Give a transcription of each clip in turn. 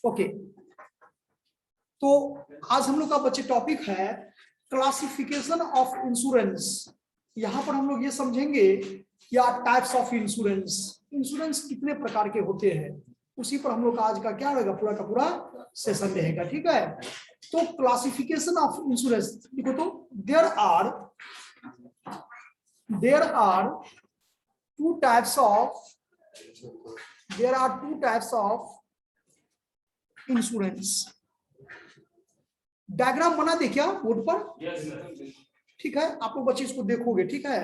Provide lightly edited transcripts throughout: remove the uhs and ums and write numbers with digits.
Okay, तो आज हम लोग का बच्चे टॉपिक है क्लासिफिकेशन ऑफ इंश्योरेंस। यहां पर हम लोग ये समझेंगे क्या टाइप्स ऑफ इंश्योरेंस, इंश्योरेंस कितने प्रकार के होते हैं, उसी पर हम लोग का आज का क्या रहेगा, पूरा का पूरा सेशन रहेगा। ठीक है, तो क्लासिफिकेशन ऑफ इंश्योरेंस देखो, तो there are two types of insurance. Diagram बना दे क्या बोर्ड पर? ठीक है, आप लोग बच्चे इसको देखोगे। ठीक है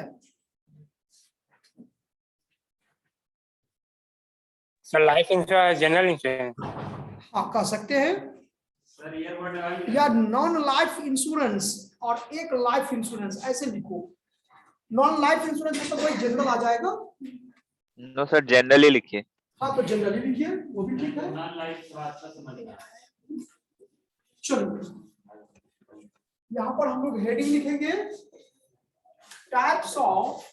sir, life insurance, general insurance. हाँ, कह सकते हैं या नॉन लाइफ इंश्योरेंस और एक लाइफ इंश्योरेंस, ऐसे लिखो। नॉन लाइफ इंश्योरेंस मतलब वही जनरल आ जाएगा। नो सर, जनरली लिखिए। हाँ, तो जनरली लिखिए, वो भी ठीक है। चलो, यहां पर हम लोग हेडिंग लिखेंगे types of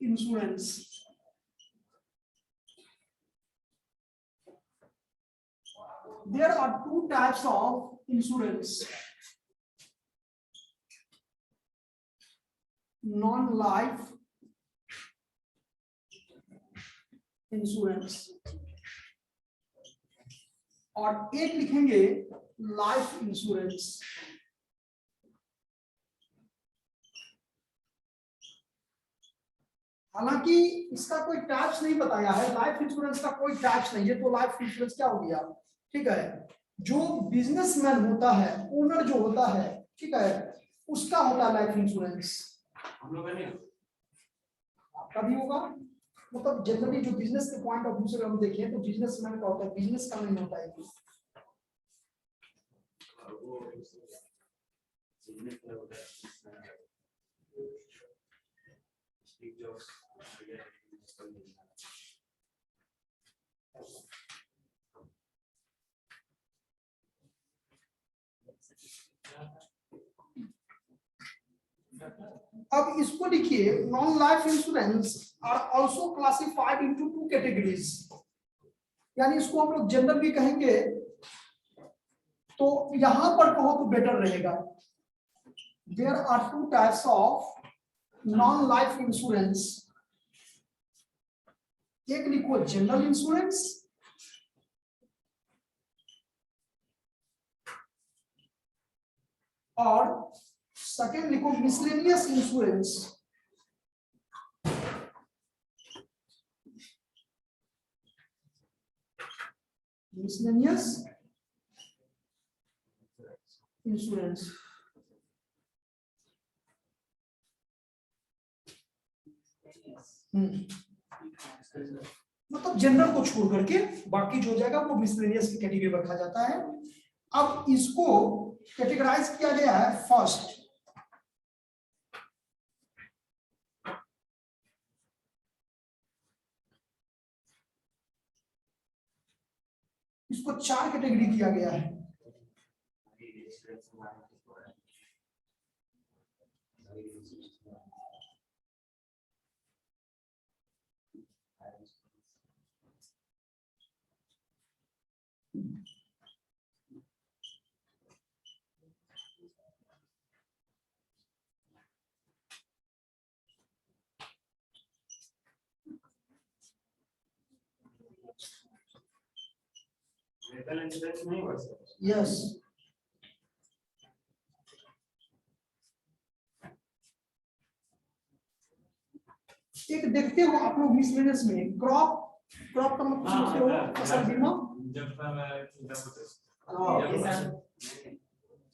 insurance. There are two types of insurance: non-life insurance और एक लिखेंगे लाइफ इंश्योरेंस। हालांकि इसका कोई टाइप्स नहीं बताया है, लाइफ इंश्योरेंस का कोई टाइप्स नहीं है, तो लाइफ इंश्योरेंस क्या हो गया? ठीक है, जो बिजनेसमैन होता है, ओनर जो होता है, ठीक है, उसका होता है लाइफ इंश्योरेंस। हम लोग आपका भी होगा, मतलब जनरली जो बिजनेस के पॉइंट ऑफ व्यू से हम देखें तो बिजनेसमैन का होता है, बिजनेस का नहीं होता है। अब इसको लिखिए, non life insurance are also classified into two categories, यानी इसको हम लोग जनरल भी कहेंगे, तो यहां पर कहो तो बेटर रहेगा। There are two types of non life insurance. एक लिखो जनरल इंश्योरेंस और सेकेंड लिखो मिसलेनियस इंश्योरेंस। मिसलेनियस इंश्योरेंस मतलब जनरल को छोड़ करके बाकी जो जाएगा वो मिसलेनियस की कैटेगरी में रखा जाता है। अब इसको कैटेगराइज किया गया है फर्स्ट, इसको 4 कैटेगरी किया गया है। यस, एक देखते हो आप लोग मिसलेनियस में क्रॉप का मतलब समझते हो, फसल बीमा।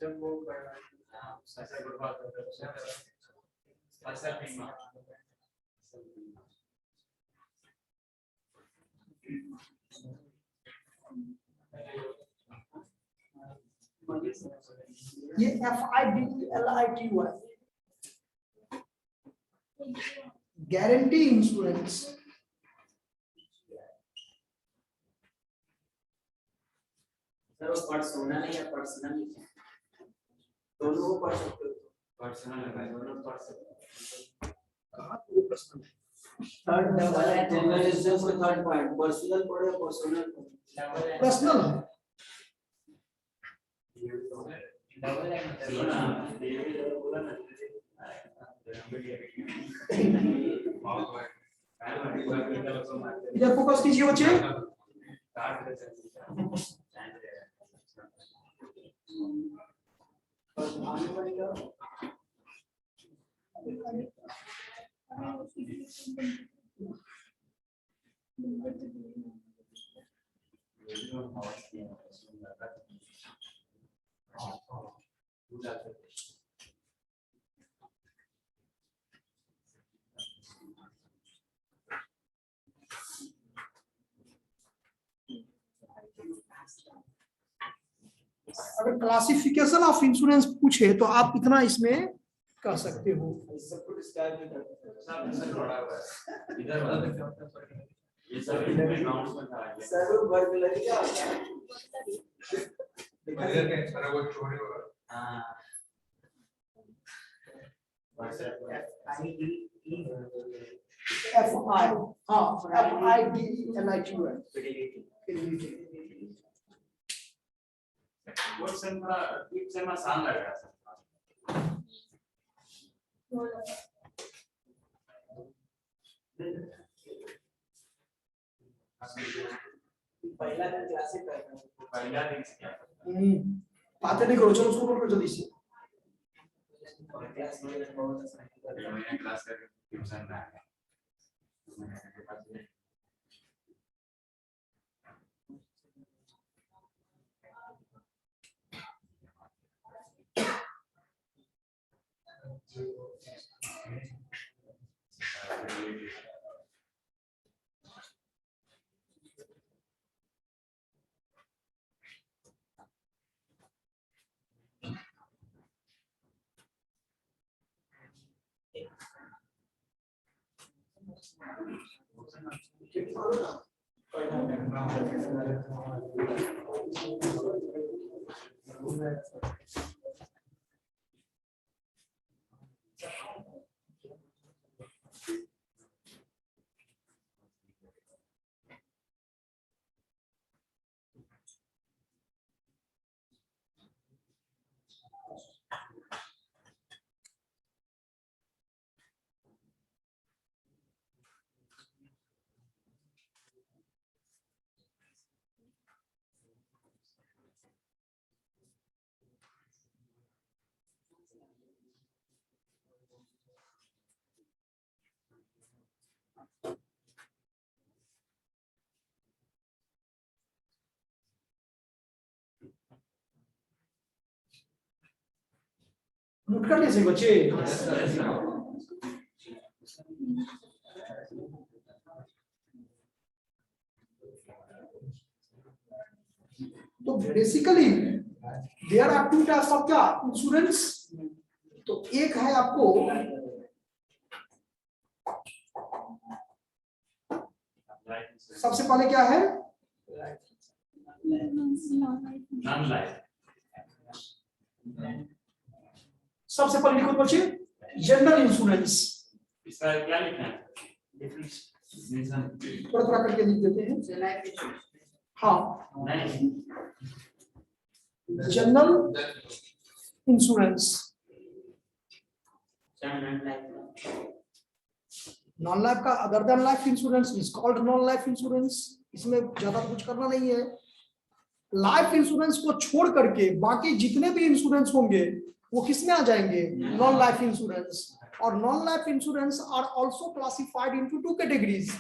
जब वो फसल बीमा ये FIDLITY गारंटी इंश्योरेंस। सर वो पर्सनल है या पर्सनल दोनों को पढ़ सकते हो। पर्सनल है, दोनों पढ़ सकते हो। कहां तो पर्सनल है, थर्ड डबल है, जनरल इंश्योरेंस में थर्ड पॉइंट पर्सनल कोड है, पर्सनल पर्सनल है। डबल इधर फोकस कीजिए बच्चे। अगर क्लासिफिकेशन ऑफ इंश्योरेंस पूछे तो आप इतना इसमें कर सकते हो। सब कुछ स्टाइल में ये सब इनमें नाउन्स में था सर वर्ग लग गया इधर के सारा वो छोड़े होगा हां FI, हाँ FIDELITY वो सेंटर एक से में आसान लग रहा है पहला दिन क्लासिक पहला दिन क्या बातें नहीं करो, चलो शुरू करो जल्दी से। क्लास में बहुत आसान मैंने क्लास का ट्यूशन में आया नोट कर लीजिए बच्चे। तो basically there are two types of क्या इंश्योरेंस। तो एक है आपको सबसे पहले क्या है नॉन लाइफ सबसे पहले लिखो बच्चे जनरल इंश्योरेंस। इसका क्या लिखना है डेफिनेशन थोड़ा थोड़ा करके लिख देते हैं। हाँ नहीं जनरल इंश्योरेंस नॉन लाइफ का other than life insurance is called non life insurance. इसमें ज्यादा कुछ करना नहीं है। लाइफ इंश्योरेंस को छोड़ करके बाकी जितने भी इंश्योरेंस होंगे वो किसमें आ जाएंगे नॉन लाइफ इंश्योरेंस। और non life insurance are also classified into two categories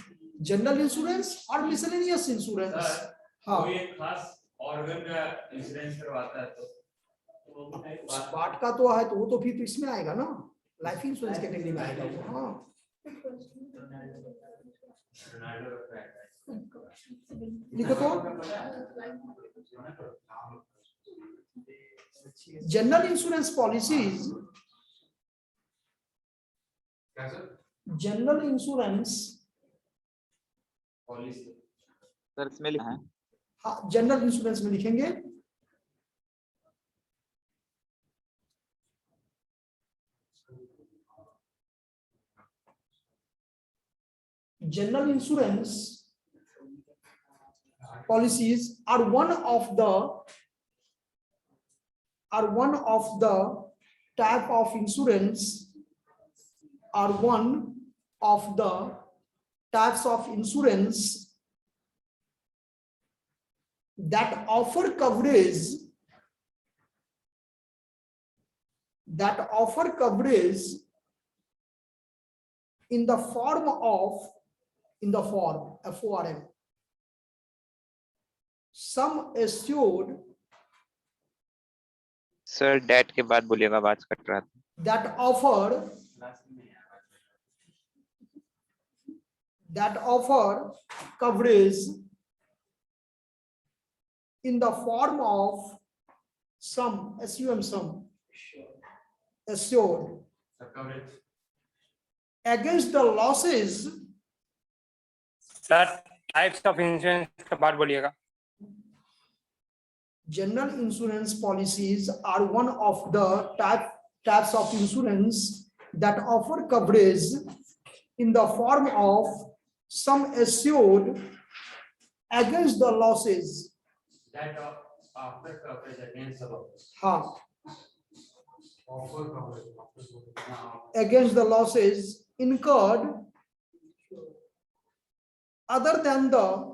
general insurance और मिसलेनियस इंश्योरेंस। हाँ कोई एक खास ऑर्गन का इंश्योरेंस करवाता है तो पार्ट का तो है तो वो तो फिर तो इसमें आएगा ना लाइफ इंश्योरेंस कैटेगरी में आएगा वो। हाँ लिखो तो general insurance policies general insurance policy sir इसमें लिखा है हाँ जनरल इंश्योरेंस में लिखेंगे general insurance policies are one of the type of insurance, are one of the types of insurance that offer coverage in the form FORM, sum assured sir date के बाद बोलिएगा, आवाज कट रहा था. that offer coverage in the form of sum assured against the losses. Sir types of insurance के बाद बोलिएगा. General insurance policies are one of the types of insurance that offer coverage in the form of sum assured against the losses. That after coverage against the loss. हाँ, Offer coverage. against the losses incurred other than the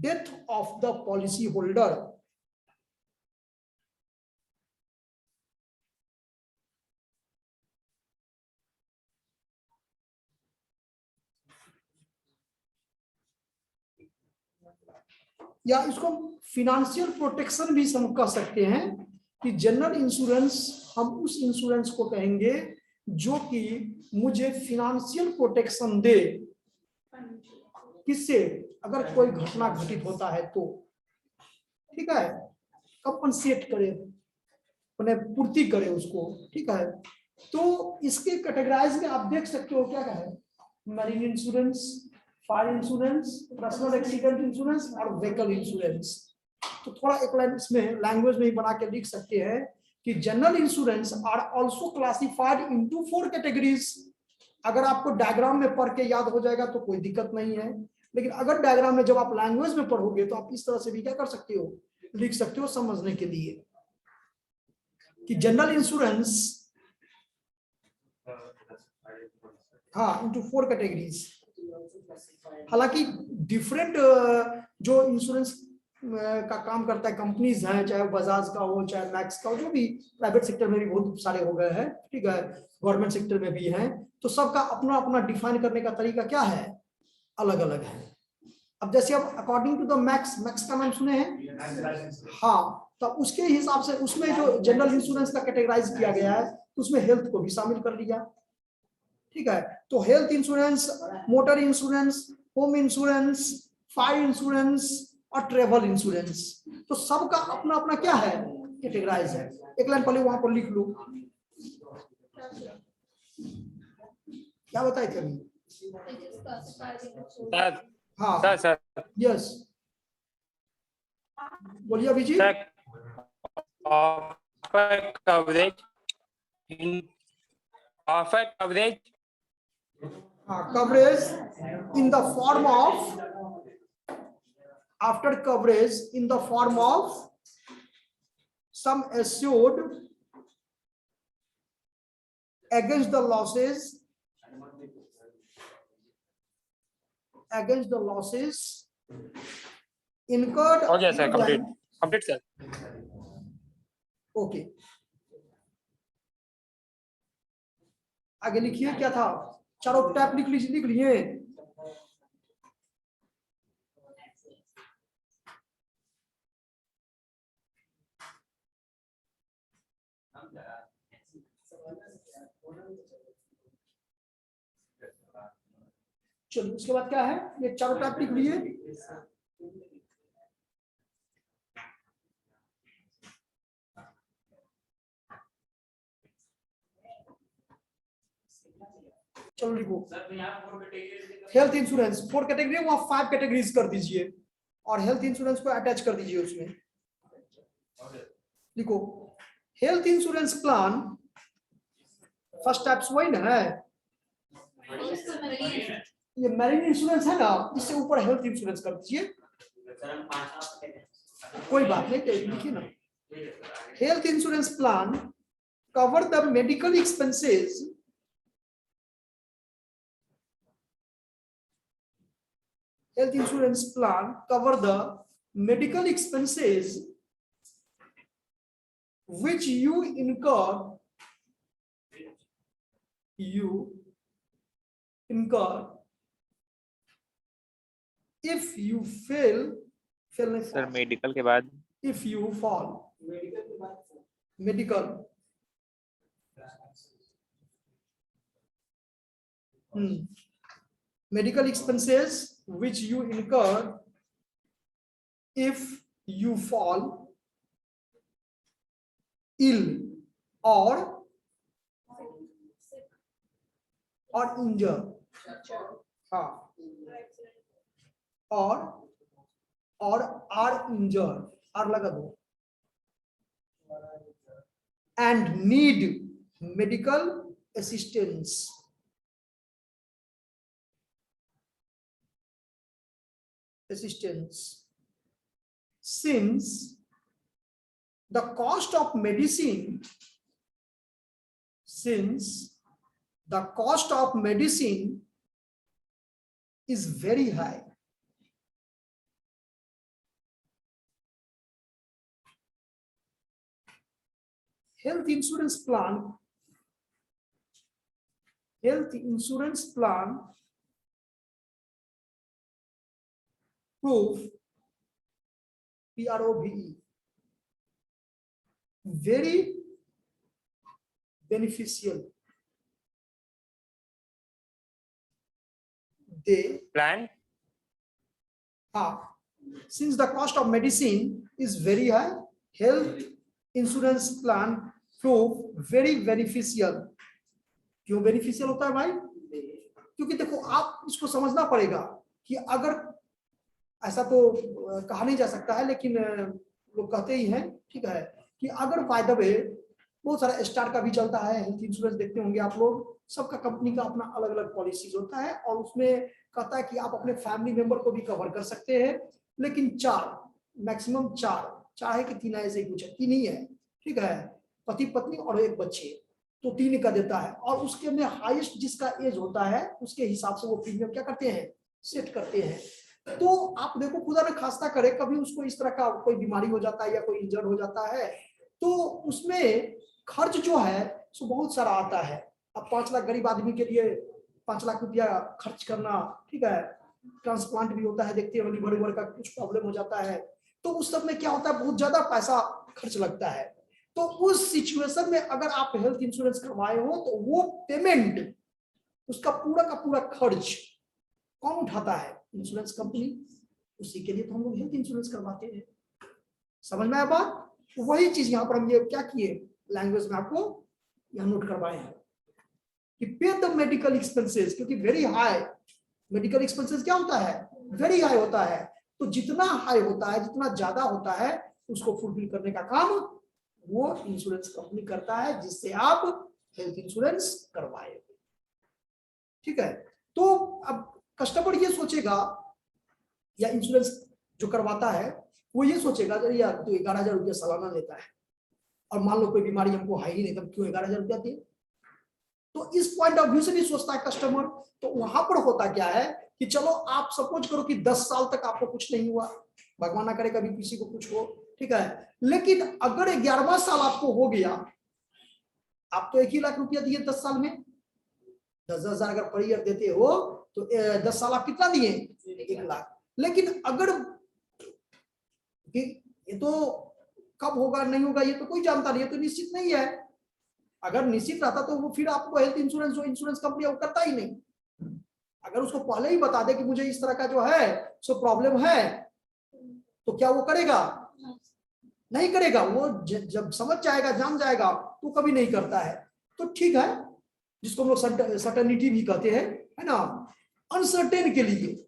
death of the policy holder. या इसको financial protection भी हम कह सकते हैं कि general insurance हम उस इंश्योरेंस को कहेंगे जो कि मुझे फिनेंशियल प्रोटेक्शन दे. किससे? अगर कोई घटना घटित होता है तो, ठीक है, कंपनसेट करे, पूर्ति करे उसको, ठीक है. तो इसके कैटेगराइज में आप देख सकते हो क्या है, marine insurance, fire insurance, personal accident insurance और व्हीकल इंश्योरेंस. तो थोड़ा एक लाइन इसमें लैंग्वेज में ही बना के लिख सकते हैं कि general insurance are also classified into 4 categories. अगर आपको डायग्राम में पढ़ के याद हो जाएगा तो कोई दिक्कत नहीं है, लेकिन अगर डायग्राम में जब आप लैंग्वेज में पढ़ोगे तो आप इस तरह से भी क्या कर सकते हो, लिख सकते हो समझने के लिए कि जनरल इंश्योरेंस हाँ इनटू 4 कैटेगरीज. हालांकि डिफरेंट जो इंश्योरेंस का काम करता है कंपनीज हैं, चाहे बजाज का हो चाहे मैक्स का हो, जो भी प्राइवेट सेक्टर में भी बहुत सारे हो गए हैं, ठीक है, गवर्नमेंट सेक्टर में भी हैं, तो सबका अपना अपना डिफाइन करने का तरीका क्या है, अलग अलग है. अब जैसे अब अकॉर्डिंग टू द मैक्स का नाम सुने हैं, हाँ, तो उसके हिसाब से उसमें जो जनरल इंश्योरेंस का कैटेगराइज किया गया है तो उसमें हेल्थ को भी शामिल कर लिया, ठीक है. तो health insurance, motor insurance, home insurance, fire insurance और ट्रेवल इंश्योरेंस, तो सबका अपना अपना क्या है, कैटेगराइज है. एक लाइन पहले वहां पर लिख लो, क्या बताए थे अभी. सर हाँ सर यस बोलिए अभी जी. Sir offer coverage coverage in the form of, after coverage in the form of sum assured against the losses incurred. Okay sir, complete sir. Okay, आगे लिखिए क्या था, चारों टैप लिख लिए. चलो उसके बाद क्या है, ये चारों टैप लिख लिए. चलो लिखो हेल्थ इंश्योरेंस 4 कैटेगरी, वहां 5 कैटेगरीज कर दीजिए और हेल्थ इंश्योरेंस को अटैच कर दीजिए उसमें. लिखो health insurance plan first types वही ना है, ये मैरिज इंश्योरेंस है ना, इससे ऊपर हेल्थ इंश्योरेंस कर दीजिए, कोई बात नहीं, लिखिए ना। Health insurance plan cover the medical expenses health insurance plan cover the medical expenses which you incur if you fail नहीं सर fall, मेडिकल के बाद if you fall, मेडिकल के बाद medical medical expenses which you incur if you fall ill or injure, हाँ, और are injured, are लगा दो, and need medical assistance, since the cost of medicine is very high. Health insurance plan prove, PROVE, very beneficial. They Plan. since the cost of medicine is very high, health insurance plan prove very beneficial. क्यों beneficial होता है भाई? क्योंकि देखो आप इसको समझना पड़ेगा कि अगर ऐसा तो कहा नहीं जा सकता है, लेकिन लोग कहते ही हैं, ठीक है, कि अगर बाय द वे बहुत सारा स्टार का भी चलता है हेल्थ इंश्योरेंस, देखते होंगे आप लोग, सबका कंपनी का अपना अलग अलग पॉलिसीज होता है, और उसमें कहता है कि आप अपने फैमिली मेंबर को भी कवर कर सकते हैं, लेकिन मैक्सिमम चार है कि 3 ऐसे ही कुछ है, 3 ही है, ठीक है, पति पत्नी और एक बच्चे, तो 3 का देता है, और उसके में हाईएस्ट जिसका एज होता है उसके हिसाब से वो प्रीमियम क्या करते हैं, सेट करते हैं। तो आप देखो खुदा न खास्ता करे कभी उसको इस तरह का कोई बीमारी हो जाता है या कोई इंजर्ड हो जाता है, तो उसमें खर्च जो है सो बहुत सारा आता है। अब 5 लाख गरीब आदमी के लिए 5 लाख रुपया खर्च करना, ठीक है, ट्रांसप्लांट भी होता है, देखते हैं लिवर का कुछ प्रॉब्लम हो जाता है, तो उस सब में क्या होता है, बहुत ज्यादा पैसा खर्च लगता है। तो उस सिचुएशन में अगर आप हेल्थ इंश्योरेंस करवाए हो तो वो पेमेंट, उसका पूरा का पूरा खर्च कौन उठाता है, इंश्योरेंस कंपनी। उसी के लिए तो हम लोग हेल्थ इंश्योरेंस करवाते हैं। समझ में आया बात? वही चीज यहाँ पर हम ये क्या किए, लैंग्वेज में आपको यहाँ नोट करवाए हैं कि पे द मेडिकल एक्सपेंसेस, क्योंकि वेरी हाई मेडिकल एक्सपेंसेस क्या होता है, वेरी हाई होता है। तो जितना हाई होता है, जितना ज्यादा होता है, उसको फुलफिल करने का काम वो इंश्योरेंस कंपनी करता है, जिससे आप हेल्थ इंश्योरेंस करवाए। ठीक है, तो अब कस्टमर ये सोचेगा, या इंश्योरेंस जो करवाता है वो ये सोचेगा, अरे यार तो 11,000 रुपया सालाना लेता है, और मान लो कोई बीमारी हमको है ही नहीं, तब क्यों 11,000 रुपया दे। तो इस पॉइंट ऑफ व्यू से नहीं सोचता है कस्टमर। तो वहां पर होता क्या है कि चलो आप सपोज करो कि 10 साल तक आपको कुछ नहीं हुआ, भगवान ना करे कभी किसी को कुछ हो, ठीक है, लेकिन अगर 11वां साल आपको हो गया, आप तो 1 ही लाख रुपया दिए 10 साल में, 10,000 अगर पर ईयर देते हो तो 10 साल आप कितना दिए, 1 लाख। लेकिन अगर ये तो कब होगा नहीं होगा ये तो कोई जानता नहीं है, तो निश्चित नहीं है। अगर निश्चित रहता तो वो फिर आपको हेल्थ इंश्योरेंस जो इंश्योरेंस कंपनी वो करता ही नहीं। अगर उसको पहले ही बता दे कि मुझे इस तरह का जो है सो प्रॉब्लम है, तो क्या वो करेगा, नहीं करेगा। वो जब समझ जाएगा, जान जाएगा, तो कभी नहीं करता है। तो ठीक है, जिसको हम लोग सर्टेनिटी भी कहते हैं, है ना, अनसर्टेन के लिए,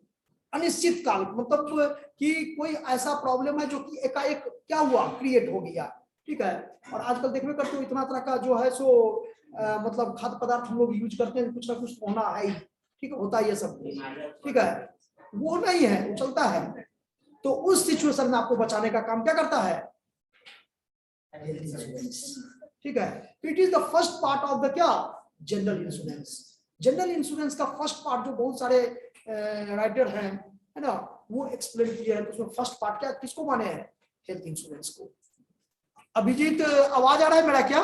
अनिश्चित काल, मतलब कि कोई ऐसा प्रॉब्लम है जो कि एकाएक क्या हुआ, क्रिएट हो गया, ठीक है। और आजकल देखने करते हो इतना तरह का जो है सो मतलब खाद्य पदार्थ हम लोग यूज करते हैं, कुछ ना कुछ होना है ही, ठीक है, होता है ये सब, ठीक है, वो नहीं है, वो चलता है। तो उस सिचुएशन में आपको बचाने का काम क्या करता है, ठीक है। तो it is the first part of the क्या, जनरल इंश्योरेंस। जनरल इंश्योरेंस का फर्स्ट पार्ट जो बहुत सारे राइटर हैं, है ना, वो एक्सप्लेन किया है। तो उसमें फर्स्ट पार्ट क्या, किसको माने हैं, हेल्थ इंश्योरेंस को। अभिजीत आवाज आ रहा है मेरा क्या?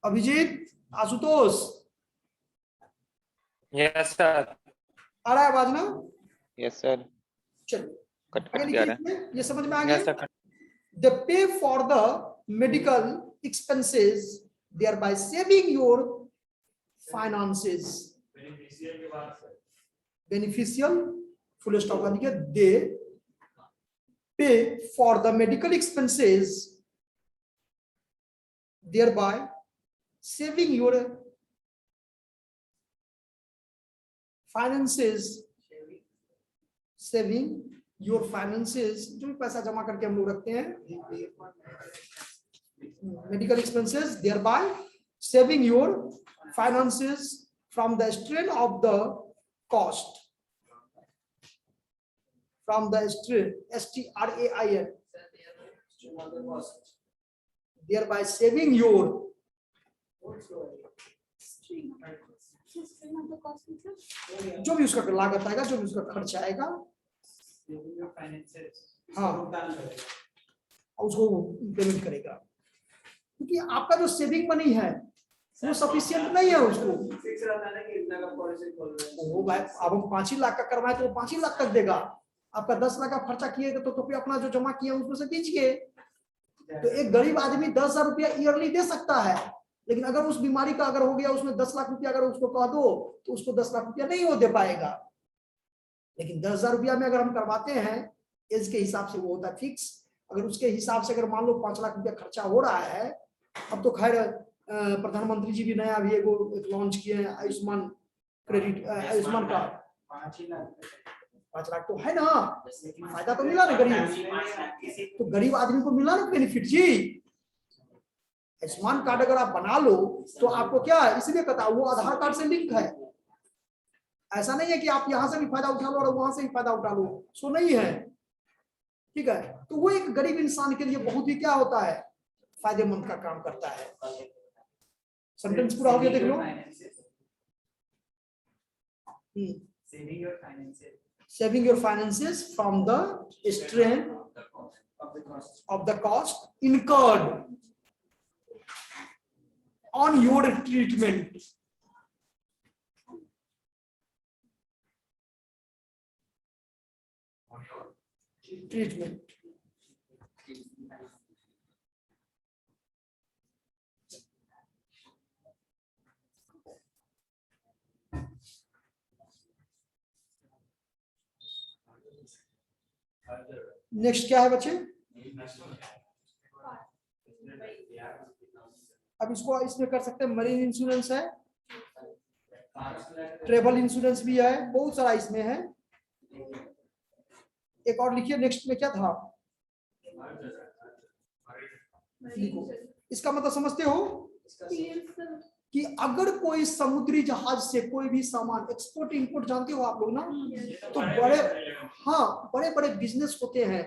Abhijit, Ashutosh, yes sir. आ रहा है आवाज ना? यस सर, चलिए कट आगे कट क्या रहा है? लिखिए, ये समझ में आ यस गया। Sir. They pay for the medical expenses, thereby saving your finances. Beneficial के बाद सर Beneficial, full stop का लिखिए, they pay for the medical expenses, thereby saving your finances, saving your finances, जो भी पैसा जमा करके हम लोग रखते हैं, medical expenses, thereby saving your finances from the strain of the cost, from the strain, strain, thereby saving your जो भी उसका लागत आएगा, जो भी उसका खर्च आएगा, हाँ, उसको पेमेंट करेगा। क्योंकि आपका जो सेविंग मनी है वो सफिशिएंट नहीं है उसको। वो भाई अब हम 5 ही लाख का करवाए तो वो 5 ही लाख तक देगा। आपका 10 लाख का खर्चा किएगा तो फिर अपना जो जमा किया उसमें से दीजिए। तो एक गरीब आदमी 10,000 रुपया ईयरली दे सकता है, लेकिन अगर उस बीमारी का अगर हो गया उसमें 10 लाख रुपया अगर उसको कह दो तो उसको 10 लाख रुपया नहीं हो दे पाएगा। लेकिन 10,000 रुपया में अगर हम करवाते हैं एज के हिसाब से वो होता है फिक्स। अगर उसके हिसाब से अगर मान लो 5 लाख रुपया खर्चा हो रहा है, अब तो खैर प्रधानमंत्री जी भी नया अभी एक लॉन्च किए हैं आयुष्मान क्रेडिट, आयुष्मान कार्ड। 5 लाख तो है ना, फायदा तो मिला ना गरीब, तो गरीब आदमी को मिला ना बेनिफिट जी। आयुष्मान कार्ड अगर आप बना लो तो आपको क्या है, इसलिए कहता हूं वो आधार कार्ड से लिंक है। ऐसा नहीं है कि आप यहां से भी फायदा उठा लो और वहां से भी फायदा उठा लो, सो नहीं है, ठीक है। तो वो एक गरीब इंसान के लिए बहुत ही क्या होता है, फायदेमंद का काम करता है। सेंटेंस पूरा हो गया, देख लो। Saving your finances from the strain of the cost incurred on your treatment. Next क्या है बच्चे? अब इसको इसमें कर सकते हैं, मरीन इंश्योरेंस है, ट्रेवल इंश्योरेंस भी है, बहुत सारा इसमें है। एक और लिखिए, नेक्स्ट में क्या था, लिखो। इसका मतलब समझते हो कि अगर कोई समुद्री जहाज से कोई भी सामान एक्सपोर्ट इंपोर्ट, जानते हो आप लोग ना, तो बड़े, हाँ, बड़े बड़े बिजनेस होते हैं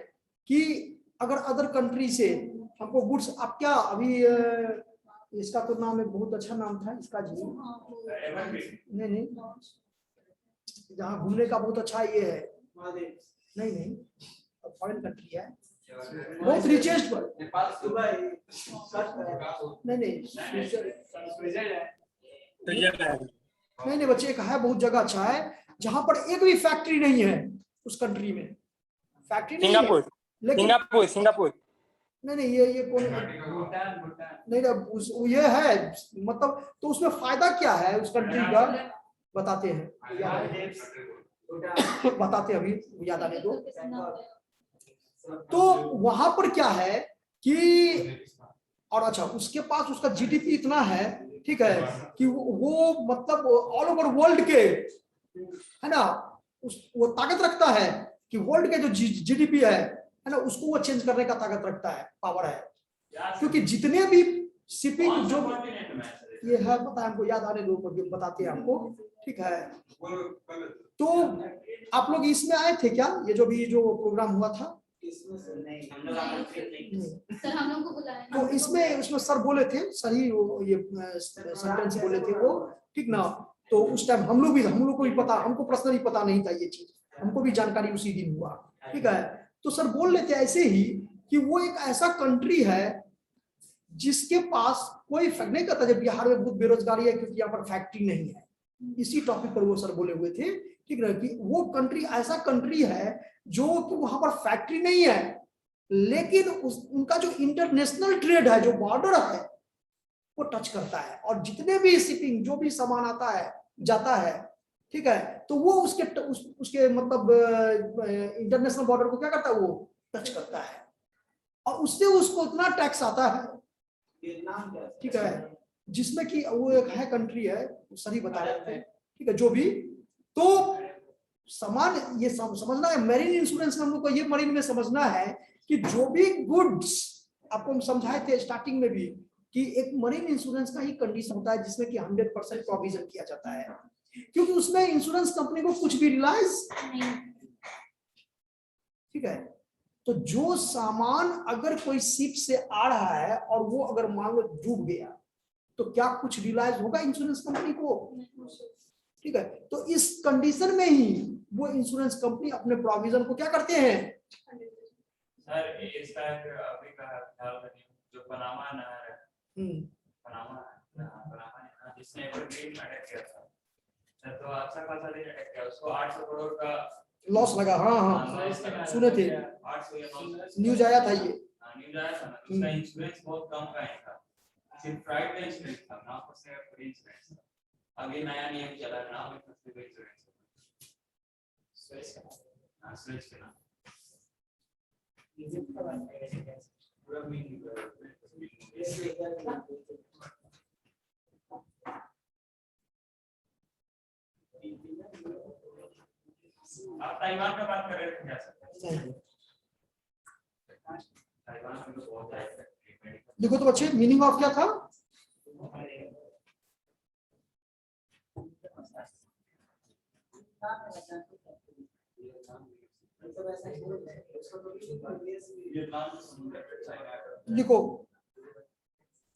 कि अगर अदर कंट्री से हमको गुड्स, आप क्या अभी इसका तो नाम एक बहुत अच्छा नाम था इसका जी, नहीं, जहाँ घूमने का बहुत अच्छा ये है, नहीं, फॉरेन कंट्री है, बहुत रिचेस्ट, नहीं बच्चे, एक है बहुत जगह अच्छा है जहां पर एक भी फैक्ट्री नहीं है उस कंट्री में, फैक्ट्री नहीं है, लेकिन सिंगापुर नहीं, ये कौन, नहीं ये है मतलब, तो उसमें फायदा क्या है उस कंट्री का, बताते हैं, अभी याद आने दो। तो वहां पर क्या है कि, और अच्छा उसके पास उसका जीडीपी इतना है, ठीक है, कि वो मतलब ऑल ओवर वर्ल्ड के, है ना, वो ताकत रखता है कि वर्ल्ड के जो जीडीपी है ना, उसको वो चेंज करने का ताकत रखता है, पावर है। क्योंकि जितने भी शिपिंग जो कॉन्टिनेंट में है सर? ये है, पता है हमको, याद आने दो, बताते हैं आपको, ठीक है। तो आप लोग इसमें आए थे क्या, ये जो भी जो प्रोग्राम हुआ था? इसमें से नहीं हम लोग आमंत्रित नहीं। सर हम लोग को बुलाया तो उसमें सर बोले थे, सही ये सेंटेंस बोले थे वो, ठीक ना। तो उस टाइम हम लोग को भी पता, हमको पर्सनली पता नहीं था ये चीज, हमको भी जानकारी उसी दिन हुआ, ठीक है। तो सर बोल रहे थे ऐसे ही कि वो एक ऐसा कंट्री है जिसके पास कोई नहीं कहता, जब बिहार में बहुत बेरोजगारी है क्योंकि यहाँ पर फैक्ट्री नहीं है, इसी टॉपिक पर वो सर बोले हुए थे, ठीक है, कि वो कंट्री ऐसा कंट्री है जो कि वहां पर फैक्ट्री नहीं है, लेकिन उनका जो इंटरनेशनल ट्रेड है, जो बॉर्डर है, वो टच करता है, और जितने भी शिपिंग जो भी सामान आता है जाता है, ठीक है, तो वो उसके मतलब इंटरनेशनल बॉर्डर को क्या करता है, वो टच करता है, और उससे उसको इतना टैक्स आता है, नाम क्या है? ठीक है, जिसमें कि वो एक है कंट्री है, सही बता रहे थे, ठीक है, जो भी। तो सामान ये समझना है, मेरीन इंश्योरेंस में हम लोग को ये मरीन में समझना है कि जो भी गुड्स, आपको हम समझाए थे स्टार्टिंग में भी कि एक मरीन इंश्योरेंस का ही कंडीशन होता है जिसमें कि 100% प्रोविजन किया जाता है, क्योंकि उसमें इंश्योरेंस कंपनी को कुछ भी रिलाइज, ठीक है। तो जो सामान अगर कोई शिप से आ रहा है और वो अगर मान लो डूब गया, तो क्या कुछ रिलाइज होगा इंश्योरेंस कंपनी को? ठीक है। तो इस कंडीशन में ही वो इंश्योरेंस कंपनी अपने प्रोविजन को क्या करते हैं? सर इसका एक अभी का ख्याल रखिए, जो पनामा नहर है, पनामा जिसने एवरग्रीन में अटैक किया था, तो अच्छा खासा दिन अटैक किया, उसको 800 करोड़ का लॉस लगा। हाँ सुने थे, 800 या 900 न्यूज आया था, ये न्यूज आया था ना, तो उसका इंश्योरेंस बहुत कम का ही था, सिर्फ फ्राइड का इंश्योरेंस था, ना उसने फ्री इंश्योरेंस था। अब ये नया नियम चला है ना, में फ्री इंश्योरेंस हां स्विच करना पूरा मीनिंग आप ताइवान में बात कर रहे थे क्या सर? ताइवान में तो बहुत है। देखो तो बच्चे, मीनिंग ऑफ क्या था? देखो,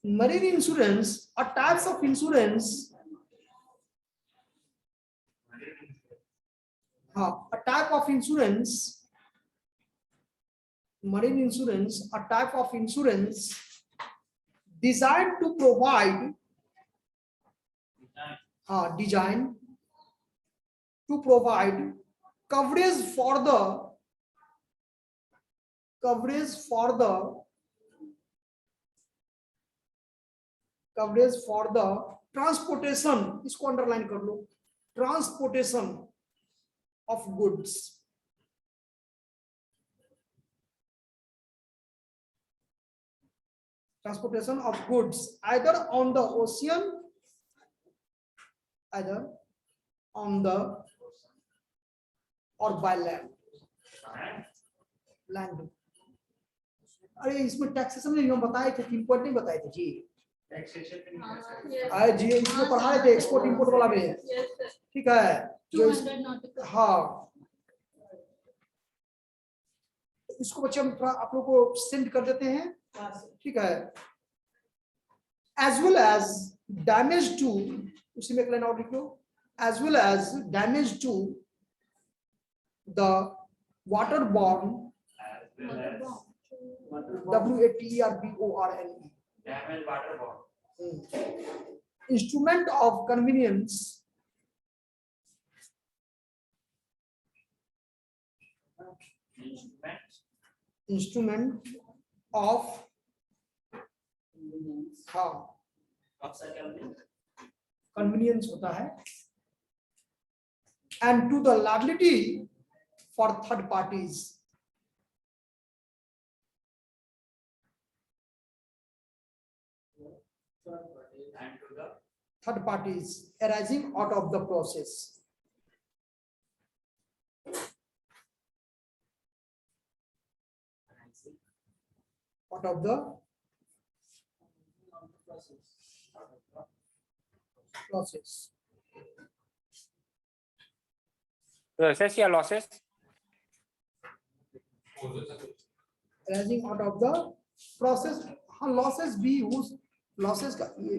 मरीन इंश्योरेंस और टाइप्स ऑफ इंश्योरेंस, हाँ, a type of insurance, marine insurance, a type of insurance designed to provide, designed to provide coverage for the transportation, इसको अंडरलाइन कर लो, transportation of goods, transportation of goods either on the ocean, either on the or by land. अरे इसमें taxation में हम बताए थे, import नहीं बताए थे जी, टैक्सेशन जी इसमें पढ़ा रहे थे, एक्सपोर्ट इंपोर्ट वाला में, ठीक है, जो हाँ, इसको बच्चे हम थोड़ा आप लोग को सेंड कर देते हैं, ठीक है। As well as damage to, उसी में एक लाइन और लिख लो, as well as damage to the waterborne, WATERBORNE, damage waterborne, instrument of convenience, instrument of, हाँ, convenience होता है, and to the liability for third parties, and to the third parties arising out of the process. Part of the process. Process या losses? Arising out of the process. हाँ losses भी use losses का ये